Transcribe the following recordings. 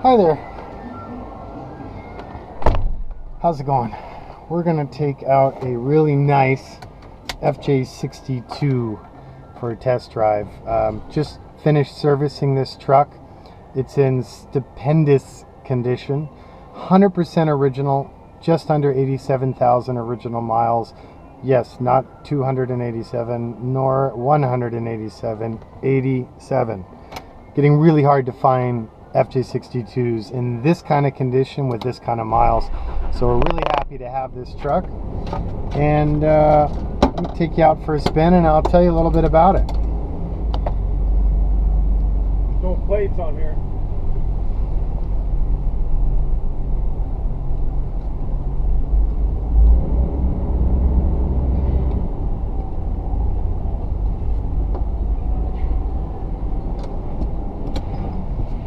Hi there. How's it going? We're going to take out a really nice FJ62 for a test drive. Just finished servicing this truck. It's in stupendous condition. 100% original, just under 87,000 original miles. Yes, not 287 nor 187, 87. Getting really hard to find FJ62s in this kind of condition with this kind of miles. So we're really happy to have this truck. And let me take you out for a spin and I'll tell you a little bit about it. There's no plates on here.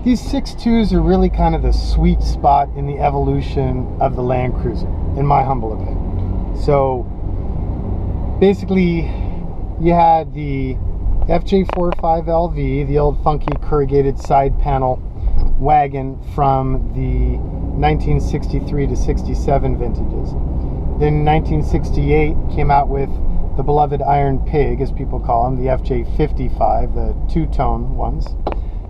These 6.2s are really kind of the sweet spot in the evolution of the Land Cruiser, in my humble opinion. So basically, you had the FJ45LV, the old funky corrugated side panel wagon from the 1963 to 67 vintages. Then 1968 came out with the beloved Iron Pig, as people call them, the FJ55, the two-tone ones.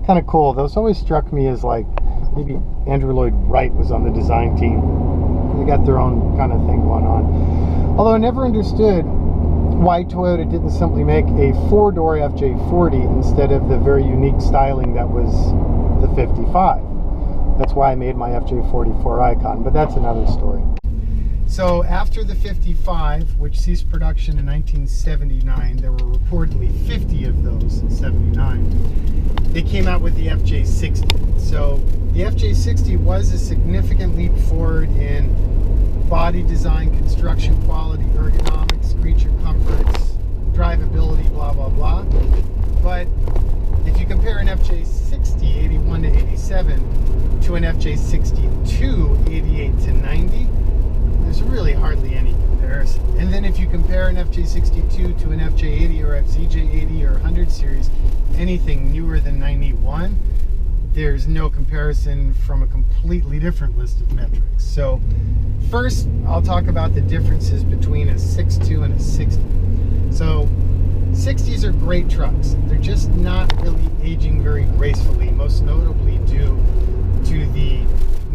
Kind of cool. Those always struck me as like maybe Andrew Lloyd Wright was on the design team. They got their own kind of thing going on. Although I never understood why Toyota didn't simply make a four-door FJ40 instead of the very unique styling that was the 55. That's why I made my FJ44 icon, but that's another story. So after the 55, which ceased production in 1979, there were reportedly 50 of those in 79. They came out with the FJ60. So the FJ60 was a significant leap forward in body design, construction quality, ergonomics, creature comforts, drivability, blah, blah, blah. But if you compare an FJ60, 81 to 87, to an FJ62, 88 to 90, there's really hardly any comparison. And then if you compare an FJ62 to an FJ80 or FZJ80 or 100 series, anything newer than 91, there's no comparison from a completely different list of metrics. So first, I'll talk about the differences between a 6.2 and a 60. So 60s are great trucks. They're just not really aging very gracefully, most notably due to the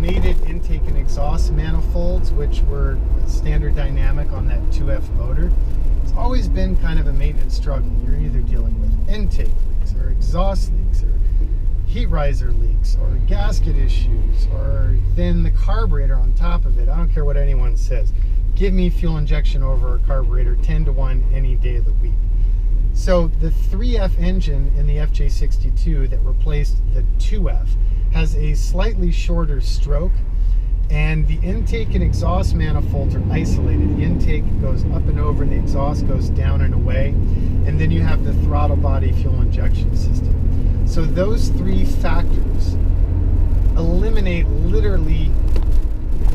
mated intake and exhaust manifolds, which were standard dynamic on that 2F motor. It's always been kind of a maintenance struggle. You're either dealing with intake leaks or exhaust leaks or heat riser leaks or gasket issues or then the carburetor on top of it. I don't care what anyone says. Give me fuel injection over a carburetor 10 to 1 any day of the week. So the 3F engine in the FJ62 that replaced the 2F has a slightly shorter stroke, and the intake and exhaust manifolds are isolated. The intake goes up and over and the exhaust goes down and away, and then you have the throttle body fuel injection system. So those three factors eliminate, literally,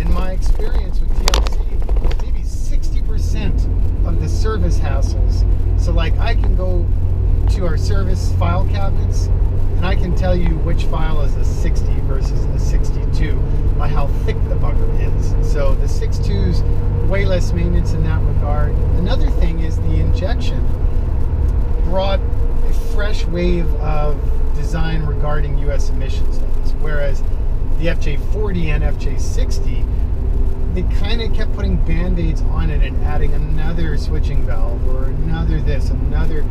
in my experience with TLC, maybe 60% of the service hassles. So like I can go to our service file cabinets and I can tell you which file is a 60 versus a 62 by how thick the bugger is. So the 6.2's way less maintenance in that regard. Another thing is the injection brought a fresh wave of design regarding US emissions levels, whereas the FJ40 and FJ60, they kind of kept putting band-aids on it and adding another switching valve or another this, another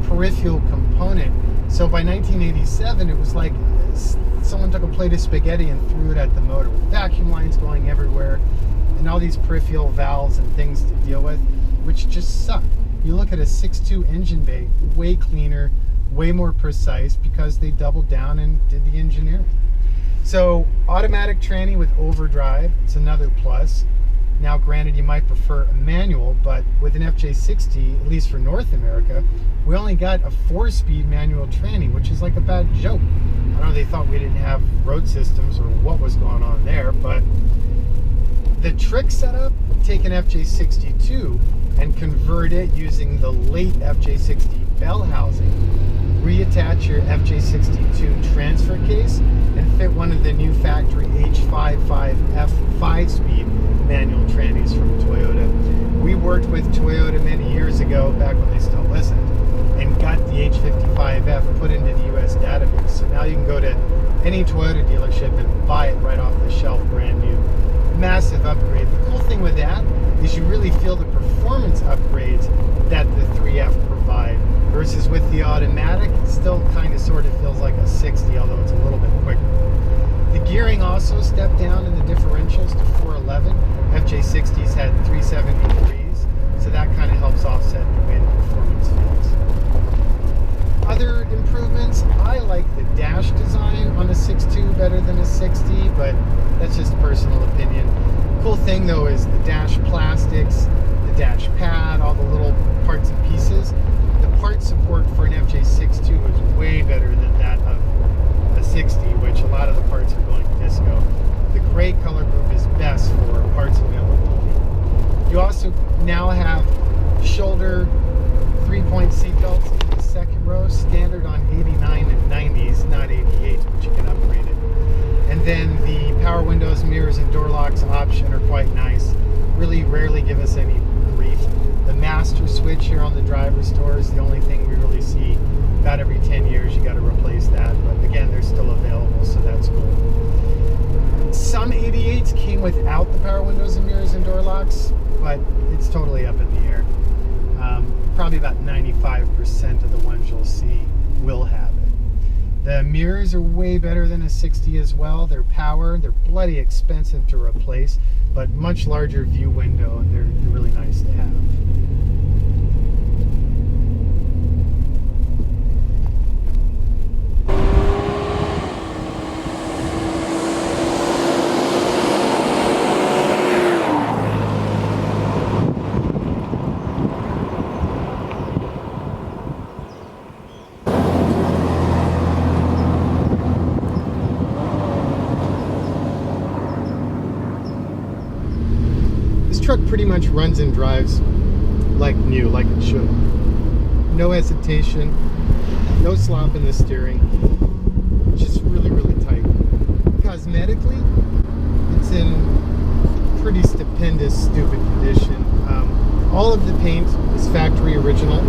peripheral component. So by 1987, it was like someone took a plate of spaghetti and threw it at the motor with vacuum lines going everywhere and all these peripheral valves and things to deal with, which just suck. You look at a 6.2 engine bay, way cleaner, way more precise because they doubled down and did the engineering. So automatic tranny with overdrive, it's another plus. Now granted, you might prefer a manual, but with an FJ60, at least for North America, we only got a 4-speed manual tranny, which is like a bad joke. I don't know, they thought we didn't have road systems or what was going on there, but the trick setup, take an FJ62 and convert it using the late FJ60 bell housing reattach your FJ62 transfer case and fit one of the new factory H55F 5-speed manual trannies from Toyota. We worked with Toyota many years ago, back when they still listened, and got the H55F put into the US database. So now you can go to any Toyota dealership and buy it right off the shelf, brand new. Massive upgrade. The cool thing with that is you really feel the performance upgrades that the 3F provide, versus with the automatic, it still kind of sort of feels like a 60, although it's a little bit quicker. The gearing also stepped down in the differentials to 411. FJ60s had 373s, so that kind of helps offset the way the performance feels. Other improvements, I like the dash design on a 6.2 better than a 60, but that's just personal opinion. Cool thing though is the dash plastics, the dash pad, all the little parts and pieces. The part support for an FJ62 is way better than that of a 60, which a lot of the parts are going disco. The gray color group is best for parts availability. You also now have shoulder 3-point seatbelts in the second row, standard on 89 and 90s, not 88, but you can upgrade it. And then the power windows, mirrors, and door locks option are quite nice. Really rarely give us any grief. The master switch here on the driver's door is the only thing we really see. About every 10 years you got to replace that, but again, they're still available, so that's cool. Some 88s came without the power windows and mirrors and door locks, but it's totally up in the air. Probably about 95% of the ones you'll see will have it. The mirrors are way better than a 60 as well. They're power, they're bloody expensive to replace, but much larger view window, and they're really nice to have. Truck pretty much runs and drives like new, like it should. No hesitation, no slop in the steering, just really, really tight. Cosmetically, it's in pretty stupendous, stupid condition. All of the paint is factory original.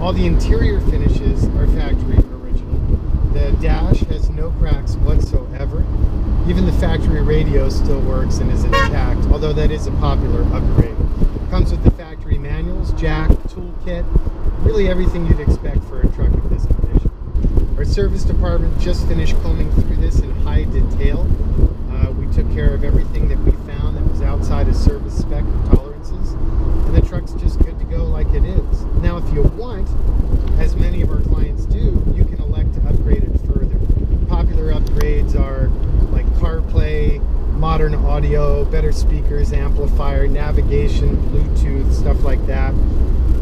All the interior finishes are factory original. The dash has no cracks whatsoever. Even the factory radio still works and is intact, although that is a popular upgrade. Comes with the factory manuals, jack, toolkit, really everything you'd expect for a truck of this condition. Our service department just finished combing through this in high detail. We took care of everything that we found that was outside of service spec tolerances, and the truck's just good to go like it is. Now, if you want, as many of our clients do, you can elect to upgrade it further. Popular upgrades are like CarPlay, modern audio, better speakers, amplifier, navigation, Bluetooth, stuff like that.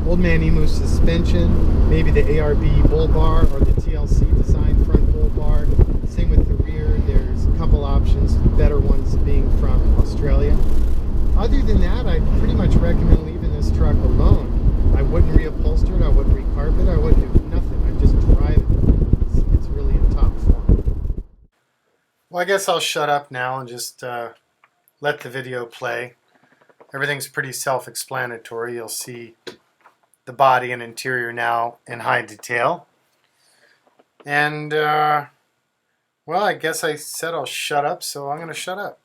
Old Man Emu suspension, maybe the ARB bull bar or the TLC design front bull bar. Same with the rear. There's a couple options, better ones being from Australia. Other than that, I'd pretty much recommend leaving this truck alone. I wouldn't reupholster it, I wouldn't recarpet it, I wouldn't do nothing. I'd just drive it. It's really in top form. Well, I guess I'll shut up now and just let the video play. Everything's pretty self-explanatory. You'll see the body and interior now in high detail. And, well, I guess I said I'll shut up, so I'm going to shut up.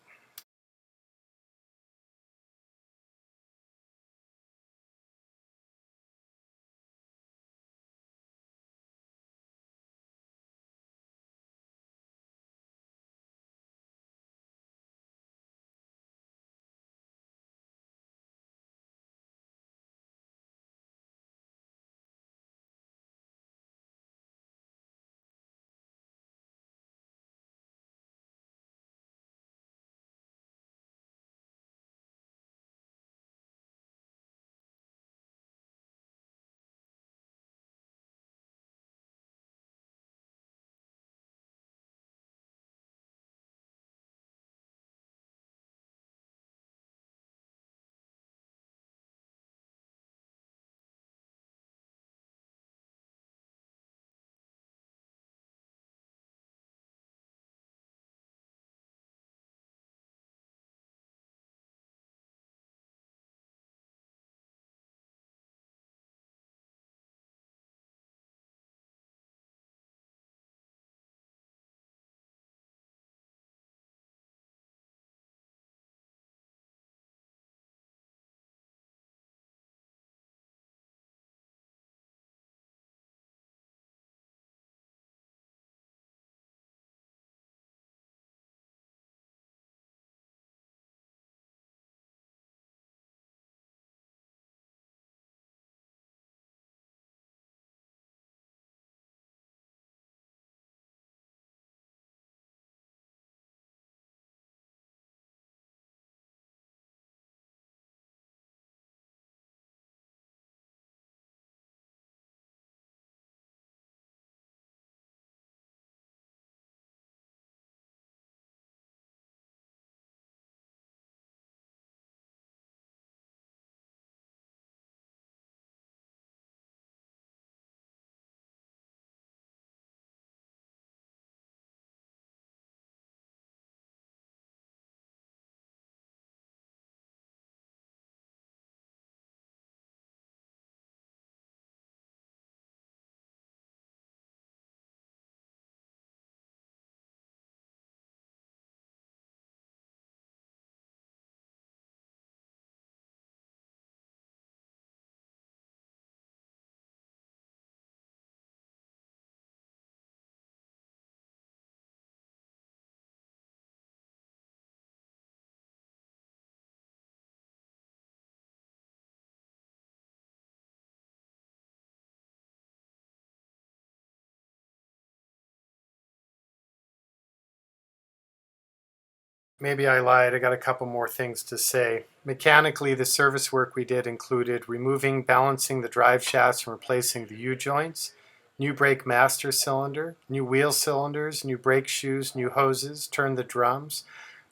maybe I lied. I got a couple more things to say. Mechanically, the service work we did included removing, balancing the drive shafts and replacing the U-joints, new brake master cylinder, new wheel cylinders, new brake shoes, new hoses, turned the drums.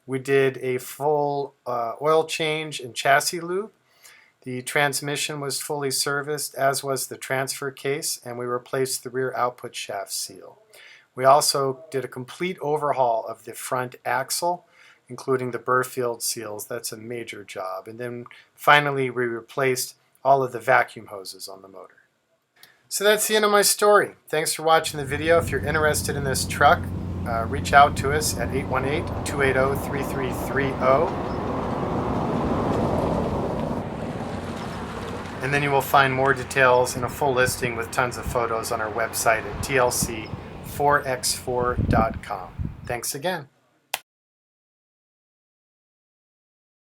We did a full oil change and chassis lube. The transmission was fully serviced, as was the transfer case, and we replaced the rear output shaft seal. We also did a complete overhaul of the front axle, including the Burfield seals. That's a major job. And then finally, we replaced all of the vacuum hoses on the motor. So that's the end of my story. Thanks for watching the video. If you're interested in this truck, reach out to us at 818-280-3330. And then you will find more details and a full listing with tons of photos on our website at TLC4x4.com. Thanks again.